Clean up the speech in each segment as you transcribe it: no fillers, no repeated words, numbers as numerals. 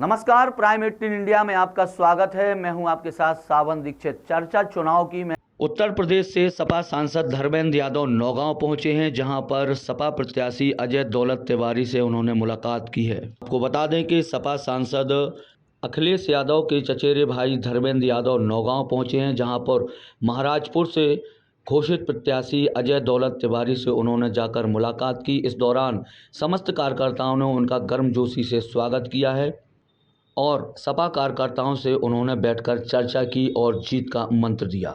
नमस्कार, prime 18 India में आपका स्वागत है। मैं हूं आपके साथ सावन दीक्षित। चर्चा चुनाव की में उत्तर प्रदेश से सपा सांसद धर्मेंद्र यादव नौगांव पहुंचे हैं, जहां पर सपा प्रत्याशी अजय दौलत तिवारी से उन्होंने मुलाकात की है। आपको बता दें कि सपा सांसद अखिलेश यादव के चचेरे भाई धर्मेंद्र यादव नौगांव पहुंचे हैं, जहां पर महाराजपुर से घोषित प्रत्याशी अजय दौलत तिवारी से उन्होंने जाकर मुलाकात की। इस दौरान समस्त कार्यकर्ताओं ने उनका गर्मजोशी से स्वागत किया है और सपा कार्यकर्ताओं से उन्होंने बैठकर चर्चा की और जीत का मंत्र दिया।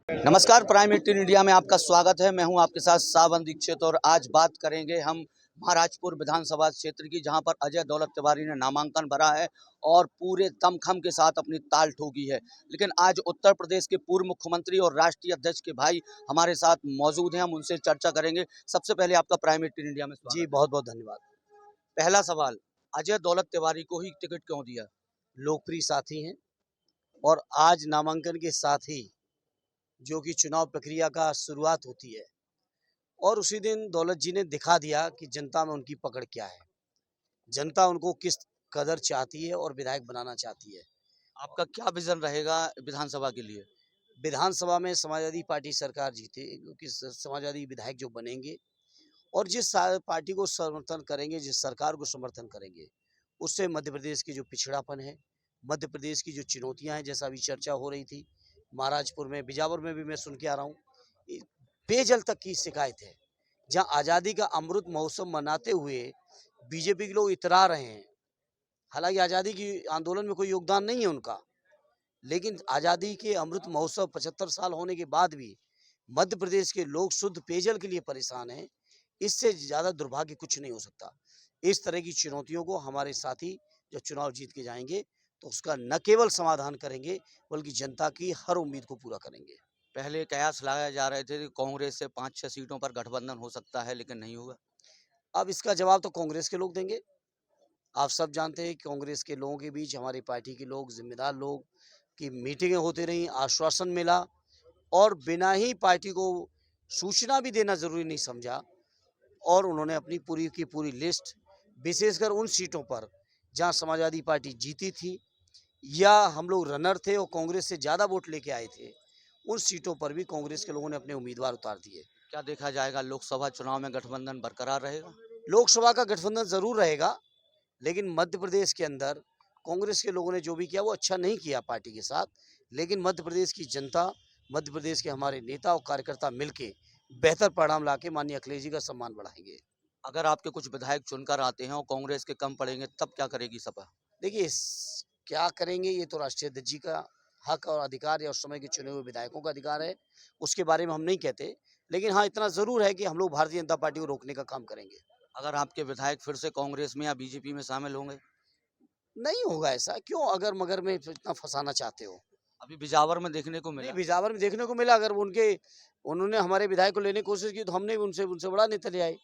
नमस्कार, प्राइम 18 इंडिया में आपका स्वागत है। मैं हूं आपके साथ सावन दीक्षित और आज बात करेंगे हम महाराजपुर विधानसभा क्षेत्र की, जहां पर अजय दौलत तिवारी ने नामांकन भरा है और पूरे दमखम के साथ अपनी ताल ठोकी है। लेकिन आज उत्तर प्रदेश के पूर्व मुख्यमंत्री और राष्ट्रीय अध्यक्ष के भाई हमारे साथ मौजूद हैं, हम उनसे चर्चा करेंगे। सबसे पहले आपका प्राइम 18 इंडिया में स्वागत। जी बहुत बहुत धन्यवाद। पहला सवाल, अजय दौलत तिवारी को ही टिकट क्यों दिया? लोकप्रिय साथी हैं और आज नामांकन के साथ ही जो कि चुनाव प्रक्रिया का शुरुआत होती है और उसी दिन दौलत जी ने दिखा दिया कि जनता में उनकी पकड़ क्या है, जनता उनको किस कदर चाहती है और विधायक बनाना चाहती है। आपका क्या विजन रहेगा विधानसभा के लिए? विधानसभा में समाजवादी पार्टी सरकार जीते, क्योंकि समाजवादी विधायक जो बनेंगे और जिस पार्टी को समर्थन करेंगे, जिस सरकार को समर्थन करेंगे, उससे मध्य प्रदेश की जो पिछड़ापन है, मध्य प्रदेश की जो चुनौतियां हैं, जैसा अभी चर्चा हो रही थी महाराजपुर में, बिजावर में भी मैं सुन के आ रहा हूँ, पेयजल तक की शिकायत है। जहां आज़ादी का अमृत महोत्सव मनाते हुए बीजेपी के लोग इतरा रहे हैं, हालांकि आज़ादी की आंदोलन में कोई योगदान नहीं है उनका, लेकिन आज़ादी के अमृत महोत्सव 75 साल होने के बाद भी मध्य प्रदेश के लोग शुद्ध पेयजल के लिए परेशान हैं। इससे ज़्यादा दुर्भाग्य कुछ नहीं हो सकता। इस तरह की चुनौतियों को हमारे साथी जब चुनाव जीत के जाएंगे तो उसका न केवल समाधान करेंगे बल्कि जनता की हर उम्मीद को पूरा करेंगे। पहले कयास लगाए जा रहे थे कि कांग्रेस से 5-6 सीटों पर गठबंधन हो सकता है, लेकिन नहीं हुआ। अब इसका जवाब तो कांग्रेस के लोग देंगे। आप सब जानते हैं कि कांग्रेस के लोगों के बीच हमारी पार्टी के लोग, जिम्मेदार लोग की मीटिंगें होती रहीं, आश्वासन मिला और बिना ही पार्टी को सूचना भी देना जरूरी नहीं समझा और उन्होंने अपनी पूरी की पूरी लिस्ट, विशेषकर उन सीटों पर जहां समाजवादी पार्टी जीती थी या हम लोग रनर थे और कांग्रेस से ज़्यादा वोट लेके आए थे, उन सीटों पर भी कांग्रेस के लोगों ने अपने उम्मीदवार उतार दिए। क्या देखा जाएगा, लोकसभा चुनाव में गठबंधन बरकरार रहेगा? लोकसभा का गठबंधन जरूर रहेगा, लेकिन मध्य प्रदेश के अंदर कांग्रेस के लोगों ने जो भी किया वो अच्छा नहीं किया पार्टी के साथ, लेकिन मध्य प्रदेश की जनता, मध्य प्रदेश के हमारे नेता और कार्यकर्ता मिलके बेहतर परिणाम लाके माननीय अखिलेश जी का सम्मान बढ़ाएंगे। अगर आपके कुछ विधायक चुनकर आते हैं और कांग्रेस के कम पड़ेंगे, तब क्या करेगी सपा? देखिए क्या करेंगे ये तो राष्ट्रीय अध्यक्ष जी का हक और अधिकार है और समय के चुने हुए विधायकों का अधिकार है, उसके बारे में हम नहीं कहते, लेकिन हाँ इतना जरूर है कि हम लोग भारतीय जनता पार्टी को रोकने का काम करेंगे। अगर आपके विधायक फिर से कांग्रेस में या बीजेपी में शामिल होंगे? नहीं होगा ऐसा, क्यों अगर मगर में इतना फंसाना चाहते हो? अभी बिजावर में देखने को मिला। बिजावर में देखने को मिला, अगर उन्होंने हमारे विधायक को लेने की कोशिश की तो हमने भी उनसे बड़ा नेता ले आए।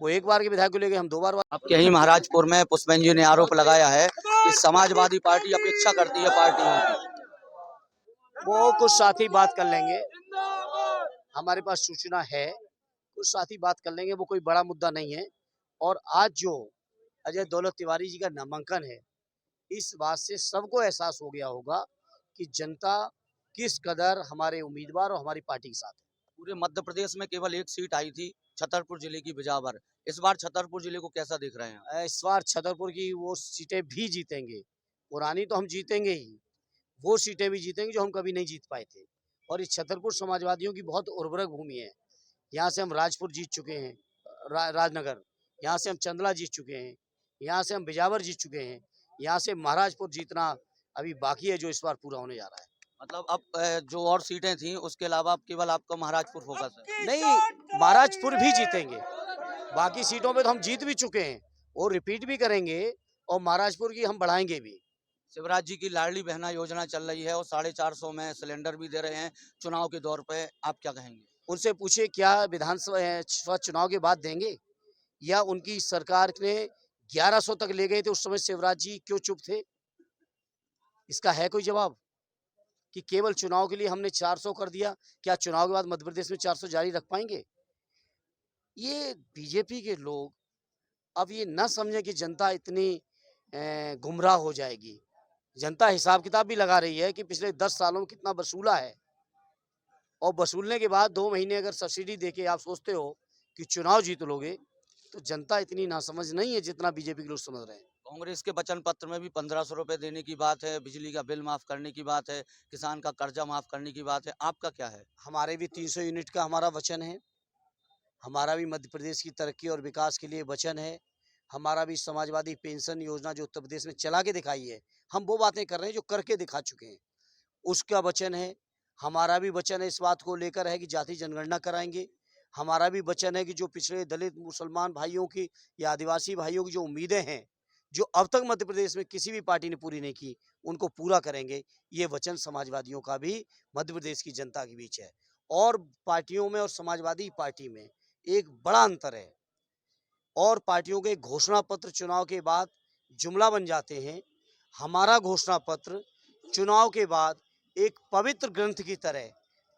वो एक बार के विधायक को ले गए, हम 2 बार। अब यही महाराजपुर में पुष्पेंद्र जी ने आरोप लगाया है कि समाजवादी पार्टी अपेक्षा करती है पार्टियों की। वो कुछ साथी बात कर लेंगे, हमारे पास सूचना है, कुछ साथी बात कर लेंगे, वो कोई बड़ा मुद्दा नहीं है। और आज जो अजय दौलत तिवारी जी का नामांकन है, इस बात से सबको एहसास हो गया होगा कि जनता किस कदर हमारे उम्मीदवार और हमारी पार्टी के साथ है। पूरे मध्य प्रदेश में केवल एक सीट आई थी, छतरपुर जिले की बिजावर। इस बार छतरपुर जिले को कैसा देख रहे हैं? इस बार छतरपुर की वो सीटें भी जीतेंगे, पुरानी तो हम जीतेंगे ही, वो सीटें भी जीतेंगे जो हम कभी नहीं जीत पाए थे। और इस छतरपुर समाजवादियों की बहुत उर्वरक भूमि है। यहाँ से हम राजपुर जीत चुके हैं, राजनगर, यहाँ से हम चंदला जीत चुके हैं, यहाँ से हम बिजावर जीत चुके हैं, यहाँ से महाराजपुर जीतना अभी बाकी है, जो इस बार पूरा होने जा रहा है। मतलब अब जो और सीटें थी उसके अलावा केवल आपका महाराजपुर फोकस है? नहीं, महाराजपुर भी जीतेंगे, बाकी सीटों पे तो हम जीत भी चुके हैं और रिपीट भी करेंगे और महाराजपुर की हम बढ़ाएंगे भी। शिवराज जी की लाडली बहना योजना चल रही है और 450 में सिलेंडर भी दे रहे हैं चुनाव के दौर पे, आप क्या कहेंगे? उनसे पूछिए क्या विधानसभा चुनाव के बाद देंगे, या उनकी सरकार ने 1100 तक ले गए थे उस समय शिवराज जी क्यों चुप थे? इसका है कोई जवाब? कि केवल चुनाव के लिए हमने 400 कर दिया, क्या चुनाव के बाद मध्य प्रदेश में 400 जारी रख पाएंगे? ये बीजेपी के लोग अब ये न समझे कि जनता इतनी गुमराह हो जाएगी। जनता हिसाब किताब भी लगा रही है कि पिछले 10 सालों में कितना वसूला है, और वसूलने के बाद 2 महीने अगर सब्सिडी देके आप सोचते हो कि चुनाव जीत लोगे, तो जनता इतनी नासमझ नहीं है जितना बीजेपी के लोग समझ रहे हैं। कांग्रेस के वचन पत्र में भी 1500 रुपए देने की बात है, बिजली का बिल माफ करने की बात है, किसान का कर्जा माफ करने की बात है। आपका क्या है? हमारे भी 300 यूनिट का हमारा वचन है। हमारा भी मध्य प्रदेश की तरक्की और विकास के लिए वचन है। हमारा भी समाजवादी पेंशन योजना जो उत्तर प्रदेश में चला के दिखाई है, हम वो बातें कर रहे हैं जो करके दिखा चुके हैं, उसका वचन है। हमारा भी वचन है, इस बात को लेकर है कि जाति जनगणना कराएंगे। हमारा भी वचन है कि जो पिछड़े दलित मुसलमान भाइयों की या आदिवासी भाइयों की जो उम्मीदें हैं, जो अब तक मध्य प्रदेश में किसी भी पार्टी ने पूरी नहीं की, उनको पूरा करेंगे। ये वचन समाजवादियों का भी मध्य प्रदेश की जनता के बीच है। और पार्टियों में और समाजवादी पार्टी में एक बड़ा अंतर है। और पार्टियों के घोषणा पत्र चुनाव के बाद जुमला बन जाते हैं। हमारा घोषणा पत्र चुनाव के बाद एक पवित्र ग्रंथ की तरह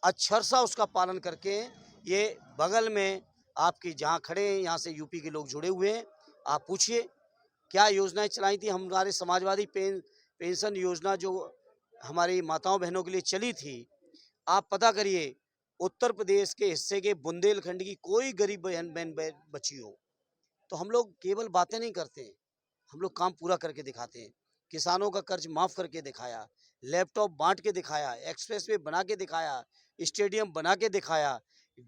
अक्षर सा उसका पालन करके, ये बगल में आपकी जहाँ खड़े हैं, यहाँ से यूपी के लोग जुड़े हुए हैं, आप पूछिए क्या योजनाएं चलाई थी। हमारे समाजवादी पेंशन योजना जो हमारी माताओं बहनों के लिए चली थी, आप पता करिए उत्तर प्रदेश के हिस्से के बुंदेलखंड की कोई गरीब बहन बची हो। तो हम लोग केवल बातें नहीं करते हैं, हम लोग काम पूरा करके दिखाते हैं। किसानों का कर्ज माफ करके दिखाया, लैपटॉप बांट के दिखाया, एक्सप्रेसवे बना के दिखाया, स्टेडियम बना के दिखाया,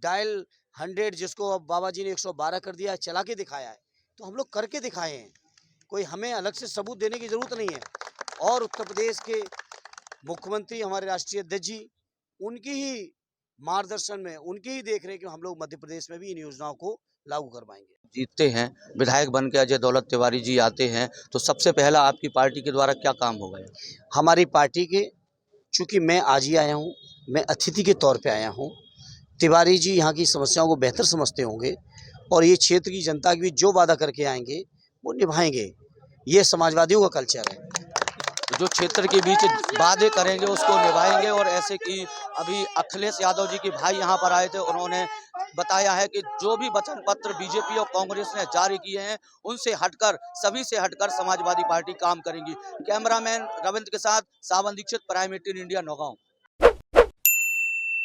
डायल 100 जिसको अब बाबा जी ने 112 कर दिया है, चला के दिखाया है। तो हम लोग करके दिखाए हैं, कोई हमें अलग से सबूत देने की जरूरत नहीं है। और उत्तर प्रदेश के मुख्यमंत्री हमारे राष्ट्रीय अध्यक्ष जी, उनकी ही मार्गदर्शन में, उनकी ही देख रेख में हम लोग मध्य प्रदेश में भी इन योजनाओं को लागू करवाएंगे। जीतते हैं, विधायक बन के अजय दौलत तिवारी जी आते हैं, तो सबसे पहला आपकी पार्टी के द्वारा क्या काम होगा? हमारी पार्टी के, चूंकि मैं आज ही आया हूँ, मैं अतिथि के तौर पे आया हूँ। तिवारी जी यहाँ की समस्याओं को बेहतर समझते होंगे, और ये क्षेत्र की जनता के बीच जो वादा करके आएंगे वो निभाएंगे। ये समाजवादियों का कल्चर है। जो क्षेत्र के बीच वादे करेंगे उसको निभाएंगे। और ऐसे कि अभी अखिलेश यादव जी के भाई यहाँ पर आए थे, उन्होंने बताया है कि जो भी वचन पत्र बीजेपी और कांग्रेस ने जारी किए हैं, उनसे हटकर, सभी से हटकर समाजवादी पार्टी काम करेंगी। कैमरामैन रविंद्र के साथ सावन दीक्षित, प्राइम 18 इंडिया, नौगांव।